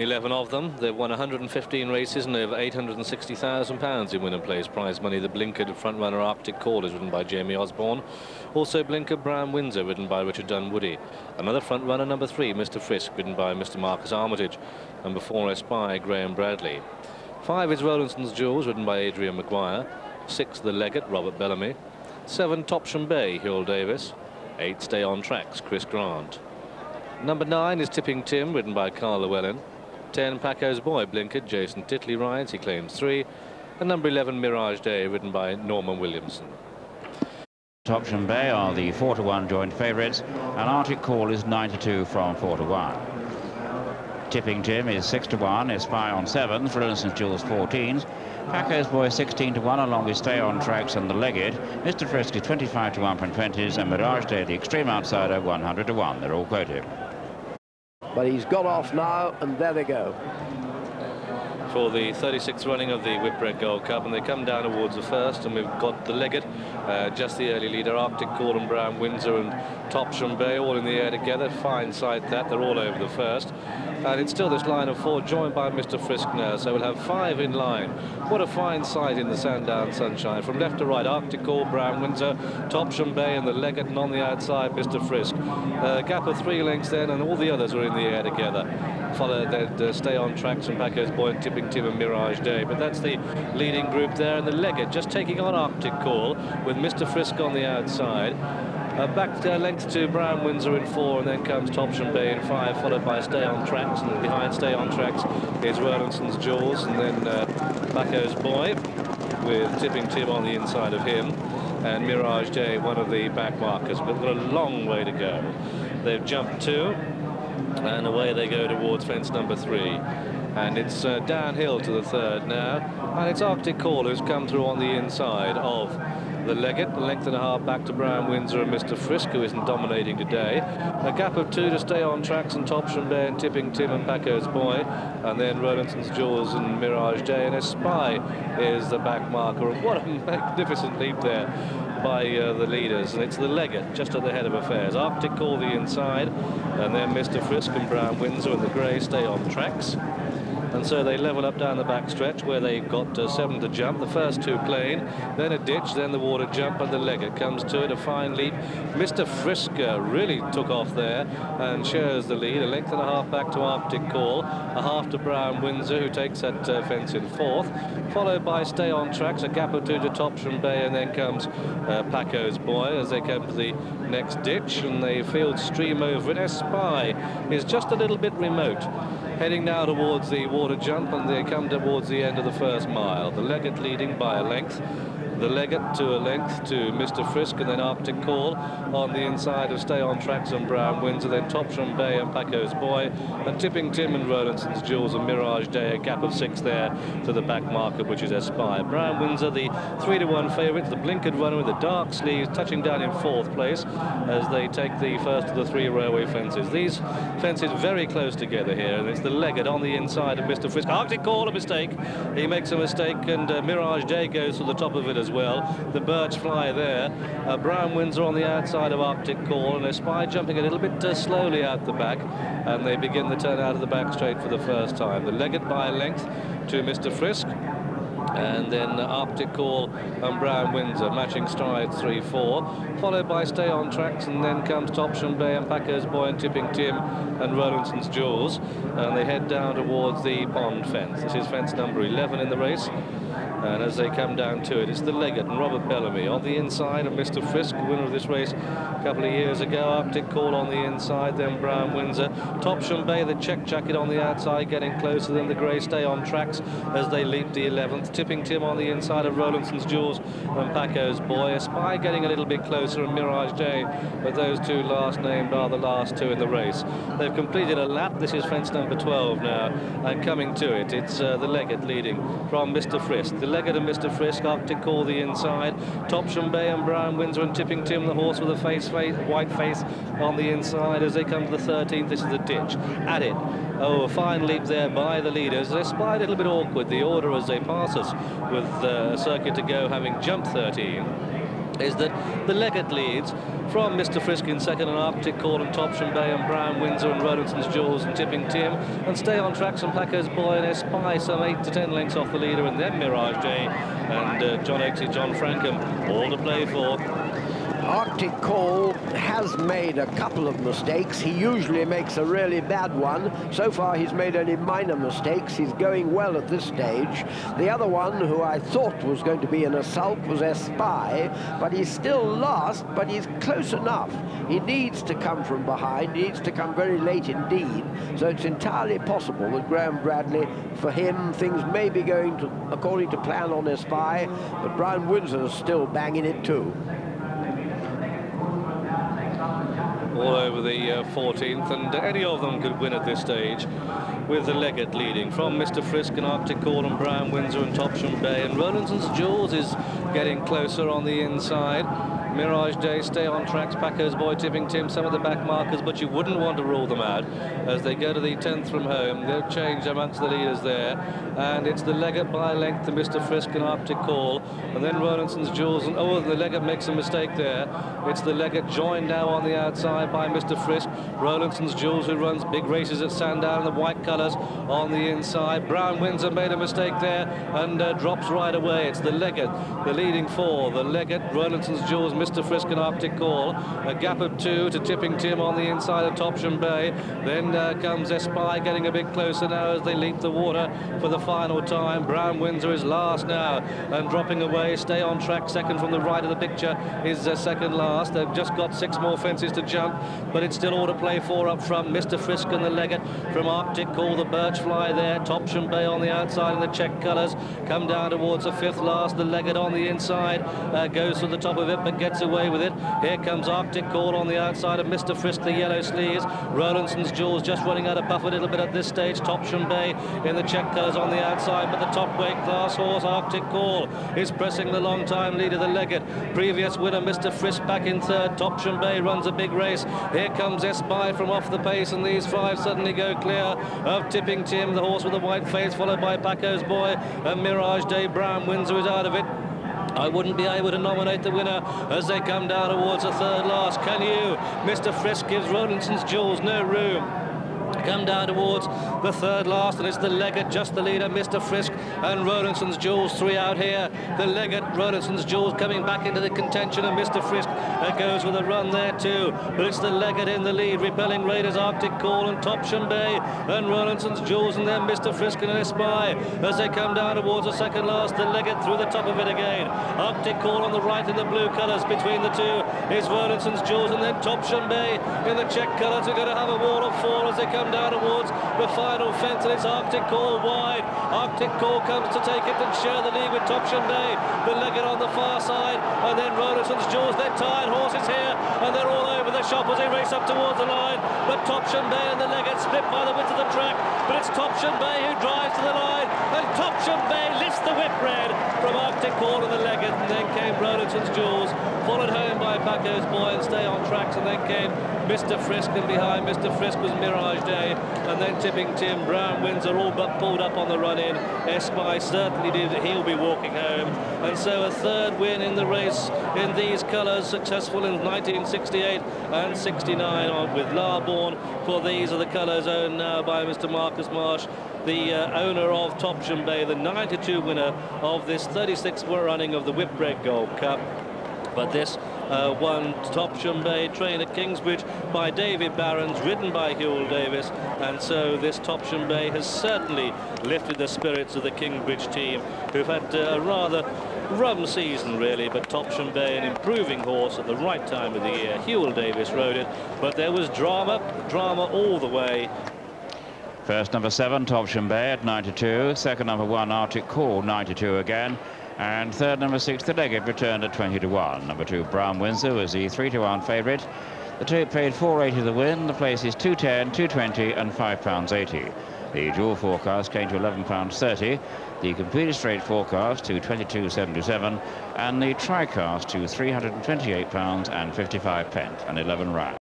11 of them. They've won 115 races and over £860,000 in winner place prize money. The blinkered front runner Arctic Call is ridden by Jamie Osborne. Also blinkered Brown Windsor, ridden by Richard Dunwoody. Another front runner, number 3, Mr. Frisk, ridden by Mr. Marcus Armitage. Number 4, Espy, Graham Bradley. 5 is Rowlandson's Jewels, ridden by Adrian Maguire. 6, The Legate, Robert Bellamy. 7, Topsham Bay, Hywell Davies. 8, Stay on Tracks, Chris Grant. Number 9 is Tipping Tim, ridden by Carl Llewellyn. 10, Paco's Boy, blinkered, Jason Titley rides, he claims 3. And number 11, Mirage Day, ridden by Norman Williamson. Topsham Bay are the 4-to-1 joint favourites, and Arctic Call is 9-2 from 4-to-1. Tipping Tim is 6-to-1, Espy on 7s, Rowlandson's Jewels 14s. Paco's Boy 16-to-1 along with Stay on Tracks and The Legate. Mr. Frisk is 25-to-1 from 20s, and Mirage Day, the extreme outsider, 100-to-1. They're all quoted. But he's got off now, and there they go. For the 36th running of the Whitbread Gold Cup, and they come down towards the first, and we've got The Legate, just the early leader, Arctic Call and Brown Windsor and Topsham Bay all in the air together. Fine sight that, they're all over the first. And it's still this line of 4 joined by Mr. Frisk now, so we'll have 5 in line. What a fine sight in the Sandown sunshine. From left to right, Arctic Call, Brown Windsor, Topsham Bay and The Legate, and on the outside, Mr. Frisk. Gap of 3 lengths then, and all the others are in the air together. Followed then Stay on Tracks and Paco's Boy and Tipping Tim and Mirage Day. But that's the leading group there, and The Legate just taking on Arctic Call with Mr. Frisk on the outside. Back length to Brown Windsor in 4, and then comes Topsham Bay in 5, followed by Stay on Tracks, and behind Stay on Tracks is Rowlandson's Jewels, and then Paco's Boy with Tipping Tim on the inside of him, and Mirage Day, one of the back markers. But they've got a long way to go. They've jumped 2, and away they go towards fence number 3. And it's downhill to the 3rd now, and it's Arctic Call who's come through on the inside of The Legate, a length and a half back to Brown Windsor and Mr. Frisk, who isn't dominating today. A gap of 2 to Stay on Tracks and Topsham Bay and Tipping Tim and Paco's Boy, and then Rowlandson's Jewels and Mirage Day, and Espy is the back marker. And what a magnificent leap there by the leaders, and it's The Legate just at the head of affairs. Arctic Call the inside, and then Mr. Frisk and Brown Windsor and the grey Stay on Tracks. And so they level up down the back stretch where they've got 7 to jump. The first 2 plain, then a ditch, then the water jump, and The Legate comes to it, a fine leap. Mr. Frisk really took off there and shares the lead. A length and a half back to Arctic Call, a half to Brown Windsor, who takes that fence in 4th, followed by Stay on Tracks, a gap of 2 to Topsham Bay, and then comes Paco's Boy as they come to the next ditch, and the field stream over it. Espy is just a little bit remote, heading now towards the water jump, and they come towards the end of the first mile. The Legate leading by a length. The Legate to a length to Mr. Frisk, and then Arctic Call on the inside of Stay on Tracks and Brown Windsor, then Topsham Bay and Paco's Boy, and Tipping Tim and Rowlandson's Jewels and Mirage Day, a gap of 6 there to the back marker, which is Espy. Brown Windsor, the 3-to-1 favourite, the blinkered runner with the dark sleeves, touching down in 4th place as they take the first of the 3 railway fences. These fences very close together here, and it's The Legate on the inside of Mr. Frisk. Arctic Call, a mistake. He makes a mistake, and Mirage Day goes to the top of it as well. The birds fly there. Brown Windsor on the outside of Arctic Call, and Espy jumping a little bit slowly out the back, and they begin the turn out of the back straight for the first time. The Legate by a length to Mr. Frisk, and then Arctic Call and Brown Windsor matching strides 3-4, followed by Stay on Tracks, and then comes Topsham Bay and Paco's Boy and Tipping Tim and Rowlandson's Jewels, and they head down towards the pond fence. This is fence number 11 in the race. And as they come down to it, it's The Legate and Robert Bellamy on the inside of Mr. Frisk, winner of this race a couple of years ago. Arctic Call on the inside, then Brown Windsor. Topsham Bay, the check jacket on the outside, getting closer than the grey Stay on Tracks as they leap the 11th. Tipping Tim on the inside of Rowlandson's Jewels and Paco's Boy. Espy getting a little bit closer, and Mirage Day, but those 2 last named are the last 2 in the race. They've completed a lap. This is fence number 12 now, and coming to it, it's The Legate leading from Mr. Frisk. The Legate and Mr. Frisk, Arctic Call the inside, Topsham Bay and Brown Windsor and Tipping Tim, the horse with a white face on the inside as they come to the 13th. This is the ditch. At it. Oh, a fine leap there by the leaders. They spy a little bit awkward, the order as they pass us, with a circuit to go, having jumped 13. is that the Leggett leads from Mr. Frisk in second and Arctic Call and Topsham Bay and Brown Windsor and Rowlandson's Jewels and Tipping Tim, and Stay on Tracks and Packer's Boy and Espy some 8 to 10 lengths off the leader, and then Mirage Day and John Oaksey, John Frankham all to play for. Arctic Call has made a couple of mistakes. He usually makes a really bad one. So far he's made only minor mistakes. He's going well at this stage. The other one, who I thought was going to be in a sulk, was Espy, but he's still last, but he's close enough. He needs to come from behind. He needs to come very late indeed. So it's entirely possible that Graham Bradley, for him, things may be going to, according to plan on Espy, but Brown Windsor's still banging it too. All over the 14th, and any of them could win at this stage, with the Leggett leading from Mr. Frisk and Arctic Call and Brown Windsor and Topsham Bay, and Rowlandson's Jewels is getting closer on the inside. Mirage Day, Stay on Tracks, Packer's Boy, Tipping Tim, some of the back markers, but you wouldn't want to rule them out as they go to the 10th from home. They'll change amongst the leaders there, and it's the Leggett by length to Mr. Frisk and Arctic Call, and then Rowlandson's Jewels, and oh, the Leggett makes a mistake there. It's the Leggett joined now on the outside by Mr. Frisk. Rowlandson's Jewels, who runs big races at Sandown, the white colours on the inside. Brown Windsor made a mistake there and drops right away. It's the Leggett, the leading four. The Leggett, Rowlandson's Jewels, Mr. Frisk and Arctic Call. A gap of 2 to Tipping Tim on the inside of Topsham Bay. Then comes Espy getting a bit closer now as they leap the water for the final time. Brown Windsor is last now and dropping away. Stay on Track, second from the right of the picture, is second last. They've just got 6 more fences to jump, but it's still all to play for up front. Mr. Frisk and the Leggett from Arctic Call, the birch fly there. Topsham Bay on the outside in the check colours. Come down towards the 5th last. The Leggett on the inside goes to the top of it, but gets away with it. Here comes Arctic Call on the outside of Mr. Frisk, the yellow sleeves. Rowlandson's Jewels just running out of puff a little bit at this stage. Topsham Bay in the check colours on the outside, but the top weight class horse Arctic Call is pressing the long time leader, the Leggett. Previous winner Mr. Frisk back in third. Topsham Bay runs a big race. Here comes Espy from off the pace, and these 5 suddenly go clear of Tipping Tim, the horse with the white face, followed by Packer's Boy and Mirage Day. Brown Windsor is out of it. I wouldn't be able to nominate the winner as they come down towards the 3rd last. Can you? Mr. Frisk gives Rowlandson's Jewels no room. Come down towards the 3rd last, and it's the Leggett, just the leader, Mr. Frisk and Rowlandson's Jewels, 3 out here. The Leggett, Rowlandson's Jewels coming back into the contention, and Mr. Frisk goes with a run there too. But it's the Leggett in the lead, repelling Raiders, Arctic Call and Topsham Bay and Rowlandson's Jewels, and then Mr. Frisk and Espy as they come down towards the 2nd last. The Leggett through the top of it again. Arctic Call on the right in the blue colours. Between the two is Rowlandson's Jewels, and then Topsham Bay in the check colours. We're going to have a wall of 4 as they come down towards the final fence, and it's Arctic Call wide. Arctic Call comes to take it and share the lead with Topsham Bay. The Leggett on the far side, and then Rowlandson's Jewels. They're tired horses here, and they're all over the shop as they race up towards the line. But Topsham Bay and the Leggett split by the width of the track, but it's Topsham Bay who drives to the line, and Topsham Bay lifts the Whitbread from Arctic Call and the Leggett, and then came Rowlandson's Jewels, followed home by Packer's Boy and Stay on Tracks, and then came Mr. Frisk, and behind Mr. Frisk was Mirage Day, and then Tipping Tim. Brown Windsor all but pulled up on the run-in. Espy certainly did. He'll be walking home, and so a 3rd win in the race in these colours, successful in 1968 and 69 on with Larbourne, for these are the colours owned now by Mr. Marcus Marsh, the owner of Topsham Bay, the 92 winner of this 36th running of the Whitbread Gold Cup. But this won Topsham Bay, trained at Kingsbridge by David Barons, ridden by Hywell Davies, and so this Topsham Bay has certainly lifted the spirits of the Kingsbridge team, who've had a rather rum season really, but Topsham Bay, an improving horse at the right time of the year. Hywell Davies rode it, but there was drama all the way. First number 7, Topsham Bay at 92. Second number 1, Arctic Call, 92 again. And third number 6, the Leggett, returned at 20 to 1. Number 2, Brown Windsor, was the 3 to 1 favourite. The two paid £4.80 the win. The places £2.10, £2.20 and £5.80. The dual forecast came to £11.30. The completed straight forecast to £22.77, and the tricast to £328.55 and 11 rounds.